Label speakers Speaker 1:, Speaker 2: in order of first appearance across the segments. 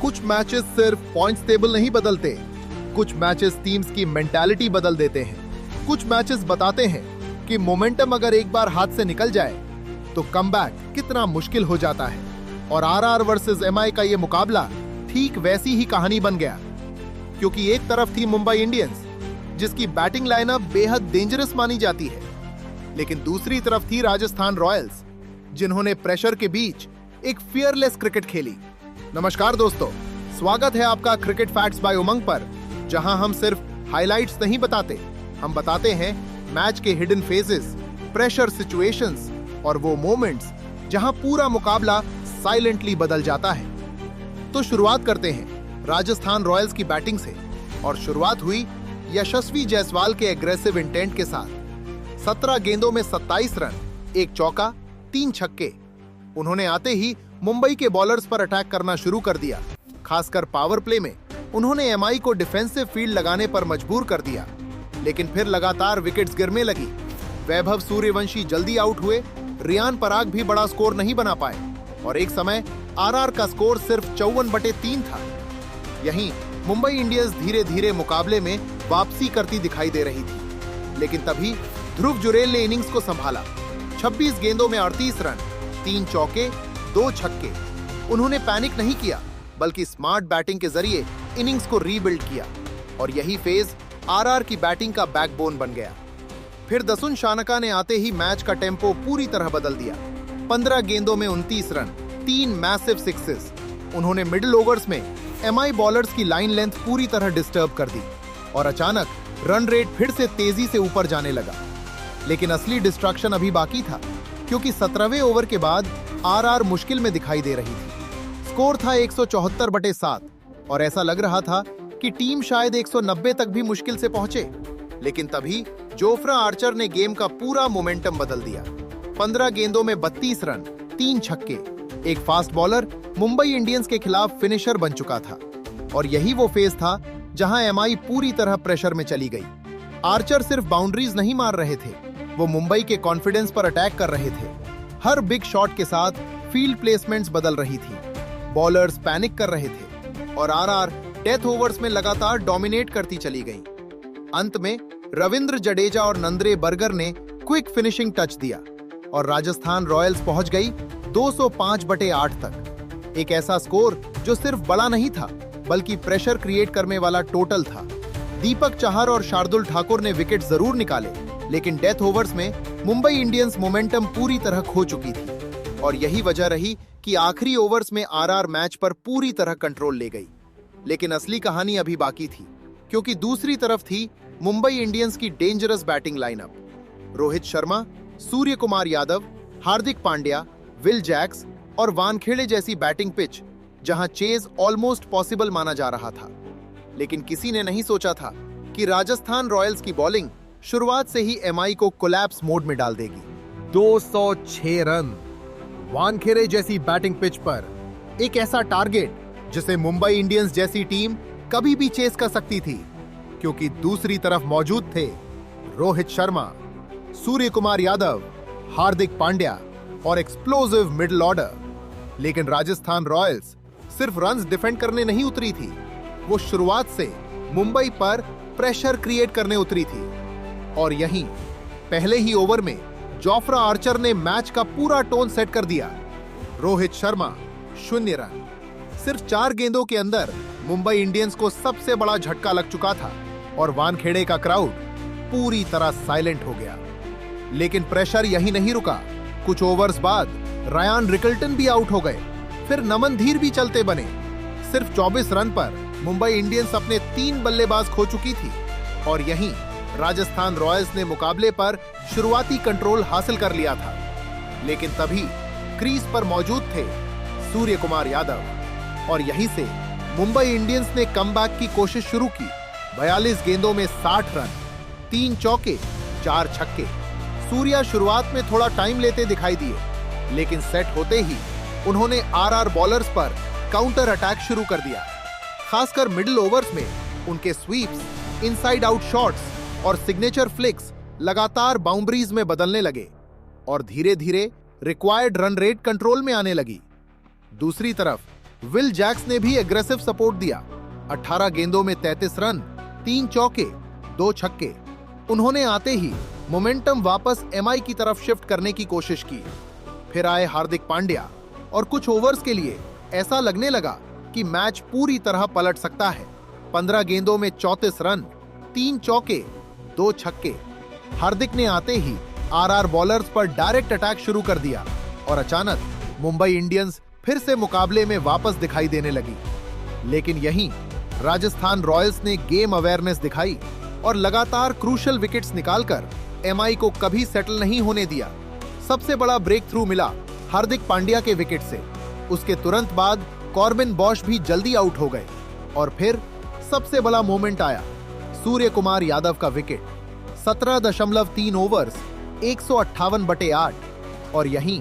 Speaker 1: कुछ मैचेस सिर्फ points table नहीं बदलते, कुछ मैचेस टीम्स की मेंटालिटी बदल देते हैं। कुछ मैचेस बताते हैं कि मोमेंटम अगर एक बार हाथ से निकल जाए तो कमबैक कितना मुश्किल हो जाता है। और आरआर वर्सेस एमआई का ये मुकाबला ठीक वैसी ही कहानी बन गया, क्योंकि एक तरफ थी मुंबई इंडियंस जिसकी बैटिंग लाइनअप बेहद डेंजरस मानी जाती है, लेकिन दूसरी तरफ थी राजस्थान रॉयल्स जिन्होंने प्रेशर के बीच एक फियरलेस क्रिकेट खेली। नमस्कार दोस्तों, स्वागत है आपका क्रिकेट फैक्ट्स बाय उमंग पर, जहां हम सिर्फ हाइलाइट्स नहीं बताते, हम बताते हैं मैच के हिडन फेजेस, प्रेशर सिचुएशंस और वो मोमेंट्स जहां पूरा मुकाबला साइलेंटली बदल जाता है। तो शुरुआत करते हैं राजस्थान रॉयल्स की बैटिंग से, और शुरुआत हुई यशस्वी जायसवाल के एग्रेसिव इंटेंट के साथ। 17 गेंदों में 27 रन, एक चौका, 3 छक्के। उन्होंने आते ही मुंबई के बॉलर्स पर अटैक करना शुरू कर दिया। खासकर पावर प्ले में उन्होंने एमआई को डिफेंसिव फील्ड लगाने पर मजबूर कर दिया, लेकिन फिर लगातार विकेट्स गिरने लगी। वैभव सूर्यवंशी जल्दी आउट हुए, रियान पराग भी बड़ा स्कोर नहीं बना पाए, और एक समय आरआर का स्कोर सिर्फ 54/3 था। यहीं मुंबई इंडियंस धीरे धीरे मुकाबले में वापसी करती दिखाई दे रही थी, लेकिन तभी ध्रुव जुरेल ने इनिंग्स को संभाला। 26 गेंदों में 38 रन, 3 चौके, 2 छक्के। उन्होंने पैनिक नहीं किया, बल्कि स्मार्ट बैटिंग के जरिए इनिंग्स को रीबिल्ड किया, और यही फेज आरआर की बैटिंग का बैकबोन बन गया। फिर दसुन शानका ने आते ही मैच का टेम्पो पूरी तरह बदल दिया। 15 गेंदों में 29 रन, 3 मैसिव सिक्सेस। उन्होंने मिडिल ओवर्स में एमआई बॉलर्स की लाइन लेंथ पूरी तरह डिस्टर्ब कर दी, और अचानक रन रेट फिर से तेजी से ऊपर जाने लगा। लेकिन असली डिस्ट्रैक्शन अभी बाकी था, क्योंकि 17वें ओवर के बाद आरआर मुश्किल में दिखाई दे रही थी। स्कोर था 174/7, और ऐसा लग रहा था कि टीम शायद 190 तक भी मुश्किल से पहुंचे। लेकिन तभी जोफ्रा आर्चर ने गेम का पूरा मोमेंटम बदल दिया। 15 गेंदों में 32 रन, 3 छक्के। एक फास्ट बॉलर मुंबई इंडियंस के खिलाफ फिनिशर बन चुका था, और यही वो फेज था जहां एमआई पूरी तरह प्रेशर में चली गई। आर्चर सिर्फ बाउंड्रीज नहीं मार रहे थे, वो मुंबई के कॉन्फिडेंस पर अटैक कर रहे थे। हर बिग शॉट के साथ फील्ड प्लेसमेंट्स बदल रही थी, बॉलर्स पैनिक कर रहे थे, और आरआर डेथ ओवर्स में लगातार डोमिनेट करती चली गई। अंत में रविंद्र जडेजा और नंद्रे बर्गर ने क्विक फिनिशिंग टच दिया, और राजस्थान रॉयल्स पहुंच गई 205/8 तक। एक ऐसा स्कोर जो सिर्फ बड़ा नहीं था, बल्कि प्रेशर क्रिएट करने वाला टोटल था। दीपक चाहर और शार्दुल ठाकुर ने विकेट जरूर निकाले, लेकिन डेथ ओवर्स में मुंबई इंडियंस मोमेंटम पूरी तरह खो चुकी थी, और यही वजह रही कि आखिरी ओवर्स में आरआर मैच पर पूरी तरह कंट्रोल ले गई। लेकिन असली कहानी अभी बाकी थी, क्योंकि दूसरी तरफ थी मुंबई इंडियंस की dangerous batting lineup. Rohit Sharma, Surya Kumar Yadav, Hardik Pandya, Will Jacks और वानखेड़े जैसी बैटिंग पिच, जहां चेज ऑलमोस्ट पॉसिबल माना जा रहा था। लेकिन किसी ने नहीं सोचा था कि राजस्थान रॉयल्स की बॉलिंग शुरुआत से ही एमआई को कोलैप्स मोड में डाल देगी। 206 रन, वानखेड़े जैसी बैटिंग पिच पर एक ऐसा टारगेट जिसे मुंबई इंडियंस जैसी टीम कभी भी चेस कर सकती थी, क्योंकि दूसरी तरफ मौजूद थे रोहित शर्मा, सूर्य कुमार यादव, हार्दिक पांड्या और एक्सप्लोसिव मिडिल ऑर्डर। लेकिन राजस्थान रॉयल्स सिर्फ रन्स डिफेंड करने नहीं उतरी थी, वो शुरुआत से मुंबई पर प्रेशर क्रिएट करने उतरी थी। और यहीं पहले ही ओवर में जोफ्रा आर्चर ने मैच का पूरा टोन सेट कर दिया। रोहित शर्मा 0 रन। सिर्फ 4 गेंदों के अंदर मुंबई इंडियंस को सबसे बड़ा झटका लग चुका था, और वानखेड़े का क्राउड पूरी तरह साइलेंट हो गया। लेकिन प्रेशर यहीं नहीं रुका। कुछ ओवर्स बाद रायन रिकल्टन भी आउट हो गए, फिर नमन धीर भी चलते बने। सिर्फ 24 रन पर मुंबई इंडियंस अपने 3 बल्लेबाज खो चुकी थी, और यहीं राजस्थान रॉयल्स ने मुकाबले पर शुरुआती कंट्रोल हासिल कर लिया था। लेकिन तभी क्रीज पर मौजूद थे सूर्य कुमार यादव, और यहीं से मुंबई इंडियंस ने कमबैक की कोशिश शुरू की। 42 गेंदों में 60 रन, 3 चौके, 4 छक्के। सूर्या शुरुआत में थोड़ा टाइम लेते दिखाई दिए, लेकिन सेट होते ही उन्होंने आरआर बॉलर्स पर काउंटर अटैक शुरू कर दिया। खासकर मिडिल ओवर्स में उनके स्वीप्स, इनसाइड आउट शॉट्स और सिग्नेचर फ्लिक्स लगातार बाउंड्रीज में बदलने लगे, और धीरे धीरे रिक्वायर्ड रन रेट कंट्रोल में आने लगी। दूसरी तरफ विल जैक्स ने भी एग्रेसिव सपोर्ट दिया। 18 गेंदों में 33 रन, 3 चौके, 2 छक्के। उन्होंने आते ही मोमेंटम वापस एमआई की तरफ शिफ्ट करने की कोशिश की। फिर आए हार्दिक पांड्या और कुछ ओवर्स के लिए ऐसा लगने लगा कि मैच पूरी तरह पलट सकता है। 15 गेंदों में 34 रन, 3 चौके, 2 छक्के। हार्दिक ने आते ही आरआर बॉलर्स पर डायरेक्ट अटैक शुरू कर दिया और अचानक मुंबई इंडियंस फिर से मुकाबले में वापस दिखाई देने लगी। लेकिन यहीं राजस्थान रॉयल्स ने गेम अवेयरनेस दिखाई और लगातार क्रूशियल विकेट्स निकालकर एमआई को कभी सेटल नहीं होने दिया। सबसे बड़ा ब्रेक थ्रू मिला हार्दिक पांड्या के विकेट से। उसके तुरंत बाद कॉर्बिन बॉश भी जल्दी आउट हो गए और फिर सबसे बड़ा मोमेंट आया, सूर्य कुमार यादव का विकेट। 17.3 ओवर्स, 158/8 और यहीं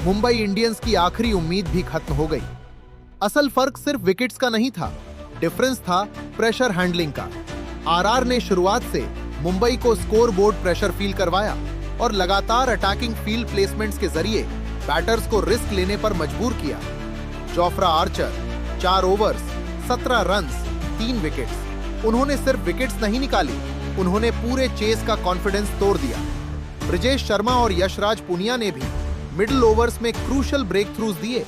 Speaker 1: मुंबई इंडियंस की आखिरी उम्मीद भी खत्म हो गई। असल फर्क सिर्फ विकेट्स का नहीं था, डिफरेंस था प्रेशर हैंडलिंग का। आरआर ने शुरुआत से मुंबई को स्कोर बोर्ड प्रेशर फील करवाया और लगातार अटैकिंग फील्ड प्लेसमेंट्स के जरिए बैटर्स को रिस्क लेने पर मजबूर किया। Jofra Archer 4 overs, 17 runs, 3 wickets. उन्होंने सिर्फ विकेट्स नहीं निकाली, उन्होंने पूरे चेस का कॉन्फिडेंस तोड़ दिया। ब्रिजेश शर्मा और यशराज पुनिया ने भी मिडिल ओवर्स में क्रूशियल ब्रेक थ्रूज दिए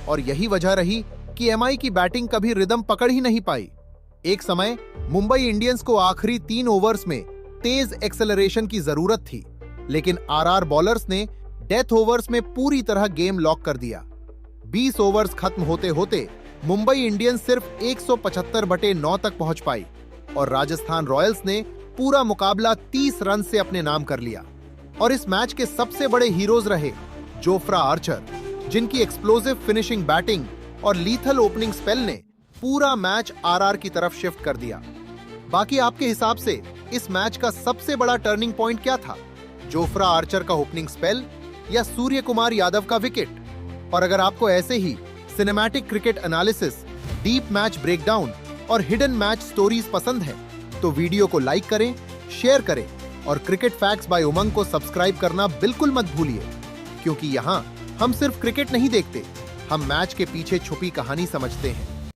Speaker 1: और यही वजह रही कि एमआई की बैटिंग कभी रिदम पकड़ ही नहीं पाई। एक समय मुंबई इंडियंस को आखिरी 3 ओवर्स में तेज एक्सेलरेशन की जरूरत थी, लेकिन आरआर बॉलर्स ने डेथ ओवर्स में पूरी तरह गेम लॉक कर दिया। 20 ओवर्स खत्म होते होते मुंबई इंडियंस सिर्फ 175/9 तक पहुंच पाई और राजस्थान रॉयल्स ने पूरा मुकाबला 30 रन से अपने नाम कर लिया। और इस मैच के सबसे बड़े हीरोज रहे जोफ्रा आर्चर, जिनकी एक्सप्लोसिव फिनिशिंग बैटिंग और लीथल ओपनिंग स्पेल ने पूरा मैच आरआर की तरफ शिफ्ट कर दिया। बाकी आपके हिसाब से इस मैच का सबसे बड़ा टर्निंग पॉइंट क्या था? जोफ्रा आर्चर का ओपनिंग स्पेल या सूर्य कुमार यादव का विकेट? और अगर आपको ऐसे ही cinematic cricket analysis, deep match breakdown और हिडन मैच स्टोरीज पसंद है तो वीडियो को लाइक करें, शेयर करें और क्रिकेट फैक्ट्स बाय उमंग को सब्सक्राइब करना बिल्कुल मत भूलिए, क्योंकि यहाँ हम सिर्फ क्रिकेट नहीं देखते, हम मैच के पीछे छुपी कहानी समझते हैं।